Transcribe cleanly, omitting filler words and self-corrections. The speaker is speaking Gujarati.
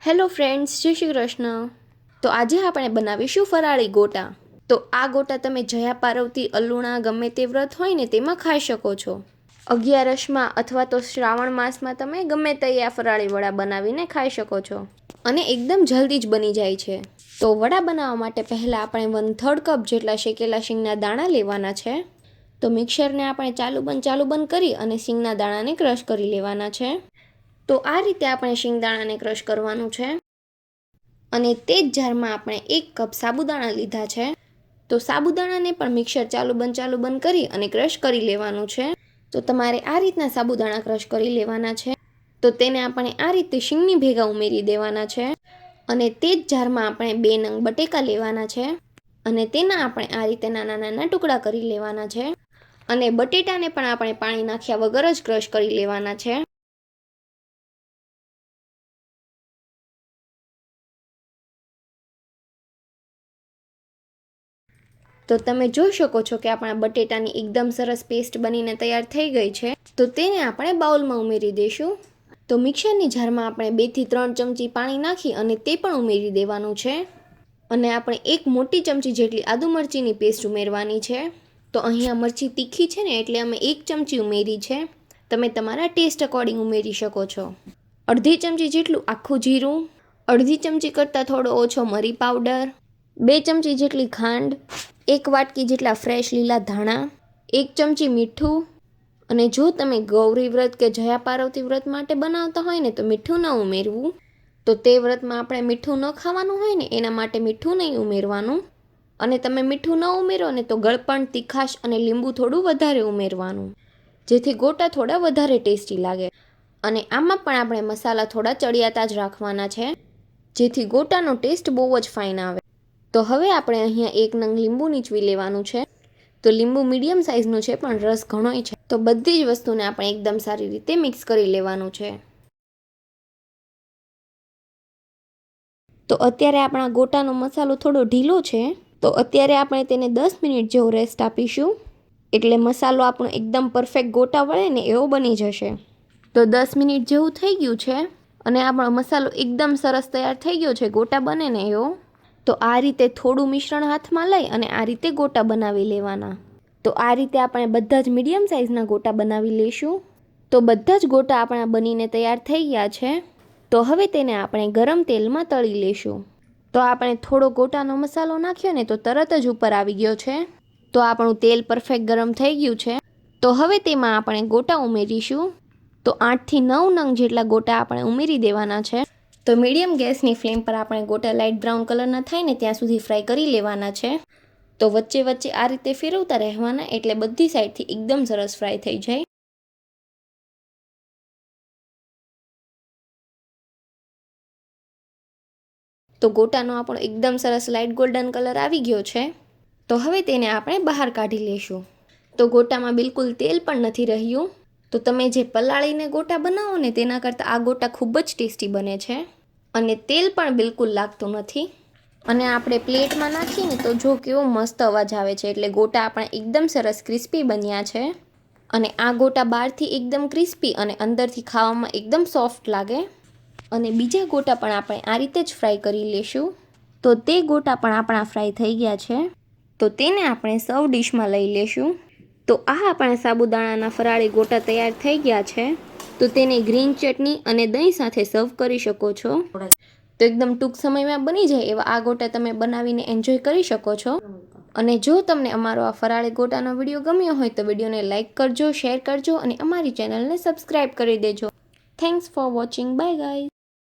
હેલો ફ્રેન્ડ્સ, જય શ્રી કૃષ્ણ. તો આજે આપણે બનાવીશું ફરાળી ગોટા. તો આ ગોટા તમે જયા પાર્વતી, અલ્લુણા ગમે તે વ્રત હોય ને તેમાં ખાઈ શકો છો. અગિયારસમાં અથવા તો શ્રાવણ માસમાં તમે ગમે તે આ ફરાળી વડા બનાવીને ખાઈ શકો છો અને એકદમ જલ્દી જ બની જાય છે. તો વડા બનાવવા માટે પહેલાં આપણે 1/3 કપ જેટલા શેકેલા શીંગના દાણા લેવાના છે. તો મિક્સરને આપણે ચાલુ બંધ કરી અને શીંગના દાણાને ક્રશ કરી લેવાના છે. તો આ રીતે આપણે શીંગદાણાને ક્રશ કરવાનું છે અને તે જ જારમાં આપણે 1 કપ સાબુદાણા લીધા છે. તો સાબુદાણાને પણ મિક્સર ચાલુ બંધ કરી અને ક્રશ કરી લેવાનું છે. તો તમારે આ રીતના સાબુદાણા ક્રશ કરી લેવાના છે. તો તેને આપણે આ રીતે શીંગની ભેગા ઉમેરી દેવાના છે અને તે જ જારમાં આપણે 2 નંગ બટેકા લેવાના છે અને તેના આપણે આ રીતે નાના નાના ટુકડા કરી લેવાના છે અને બટેટાને પણ આપણે પાણી નાખ્યા વગર જ ક્રશ કરી લેવાના છે. તો તમે જોઈ શકો છો કે આપણા બટેટાની એકદમ સરસ પેસ્ટ બનીને તૈયાર થઈ ગઈ છે. તો તેને આપણે બાઉલમાં ઉમેરી દઈશું. તો મિક્સરની જારમાં આપણે 2 થી 3 ચમચી પાણી નાખી અને તે પણ ઉમેરી દેવાનું છે અને આપણે 1 મોટી ચમચી જેટલી આદુ મરચીની પેસ્ટ ઉમેરવાની છે. તો અહીંયા મરચી તીખી છે ને એટલે અમે 1 ચમચી ઉમેરી છે. તમે તમારા ટેસ્ટ અકોર્ડિંગ ઉમેરી શકો છો. અડધી ચમચી જેટલું આખું જીરું, અડધી ચમચી કરતાં થોડો ઓછો મરી પાવડર, 2 ચમચી જેટલી ખાંડ, 1 વાટકી જેટલા ફ્રેશ લીલા ધાણા, 1 ચમચી મીઠું. અને જો તમે ગૌરી વ્રત કે જયા પાર્વતી વ્રત માટે બનાવતા હોય ને તો મીઠું ન ઉમેરવું. તો તે વ્રતમાં આપણે મીઠું ન ખાવાનું હોય ને એના માટે મીઠું નહીં ઉમેરવાનું. અને તમે મીઠું ન ઉમેરો ને તો ગળપણ, તીખાશ અને લીંબુ થોડું વધારે ઉમેરવાનું, જેથી ગોટા થોડા વધારે ટેસ્ટી લાગે. અને આમાં પણ આપણે મસાલા થોડા ચડિયાતા જ રાખવાના છે, જેથી ગોટાનો ટેસ્ટ બહુ જ ફાઇન આવે. તો હવે આપણે અહીંયા 1 નંગ લીંબુ નીચવી લેવાનું છે. તો લીંબુ મીડિયમ સાઇઝનું છે પણ રસ ઘણોય છે. તો બધી જ વસ્તુને આપણે એકદમ સારી રીતે મિક્સ કરી લેવાનું છે. તો અત્યારે આપણા ગોટાનો મસાલો થોડો ઢીલો છે. તો અત્યારે આપણે તેને 10 મિનિટ જેવો રેસ્ટ આપીશું, એટલે મસાલો આપણો એકદમ પરફેક્ટ ગોટા વળે ને એવો બની જશે. તો 10 મિનિટ જેવું થઈ ગયું છે અને આપણો મસાલો એકદમ સરસ તૈયાર થઈ ગયો છે, ગોટા બને ને એવો. તો આ રીતે થોડું મિશ્રણ હાથમાં લઈ અને આ રીતે ગોટા બનાવી લેવાના. તો આ રીતે આપણે બધા જ મીડિયમ સાઇઝના ગોટા બનાવી લઈશું. તો બધા જ ગોટા આપણા બનીને તૈયાર થઈ ગયા છે. તો હવે તેને આપણે ગરમ તેલમાં તળી લઈશું. તો આપણે થોડો ગોટાનો મસાલો નાખ્યો ને તો તરત જ ઉપર આવી ગયો છે. તો આપણું તેલ પરફેક્ટ ગરમ થઈ ગયું છે. તો હવે તેમાં આપણે ગોટા ઉમેરીશું. તો 8 થી 9 નંગ જેટલા ગોટા આપણે ઉમેરી દેવાના છે. તો મીડિયમ ગેસની ફ્લેમ પર આપણે ગોટા લાઇટ બ્રાઉન કલરના થાય ને ત્યાં સુધી ફ્રાય કરી લેવાના છે. તો વચ્ચે વચ્ચે આ રીતે ફેરવતા રહેવાના, એટલે બધી સાઈડથી એકદમ સરસ ફ્રાય થઈ જાય. તો ગોટાનો આપણો એકદમ સરસ લાઇટ ગોલ્ડન કલર આવી ગયો છે. તો હવે તેને આપણે બહાર કાઢી લઈશું. તો ગોટામાં બિલકુલ તેલ પણ નથી રહ્યું. તો તમે જે પલાળીને ગોટા બનાવો ને તેના કરતાં આ ગોટા ખૂબ જ ટેસ્ટી બને છે અને તેલ પણ બિલકુલ લાગતું નથી. અને આપણે પ્લેટમાં નાખીને તો જો કેવો મસ્ત અવાજ આવે છે, એટલે ગોટા આપણા એકદમ સરસ ક્રિસ્પી બન્યા છે. અને આ ગોટા બહારથી એકદમ ક્રિસ્પી અને અંદરથી ખાવામાં એકદમ સોફ્ટ લાગે. અને બીજા ગોટા પણ આપણે આ રીતે જ ફ્રાય કરી લઈશું. તો તે ગોટા પણ આપણા ફ્રાય થઈ ગયા છે. તો તેને આપણે સર્વ ડીશમાં લઈ લઈશું. તો આ આપણા સાબુદાણાના ફરાળી ગોટા તૈયાર થઈ ગયા છે. તો તેને ગ્રીન ચટણી અને દહીં સાથે સર્વ કરી શકો છો. તો એકદમ ટૂંક સમયમાં બની જાય એવા આ ગોટા તમે બનાવીને એન્જોય કરી શકો છો. અને જો તમને અમારો આ ફરાળી ગોટાનો વિડીયો ગમ્યો હોય તો વિડીયોને લાઇક કરજો, શેર કરજો અને અમારી ચેનલને સબસ્ક્રાઈબ કરી દેજો. Thanks for watching. By guys.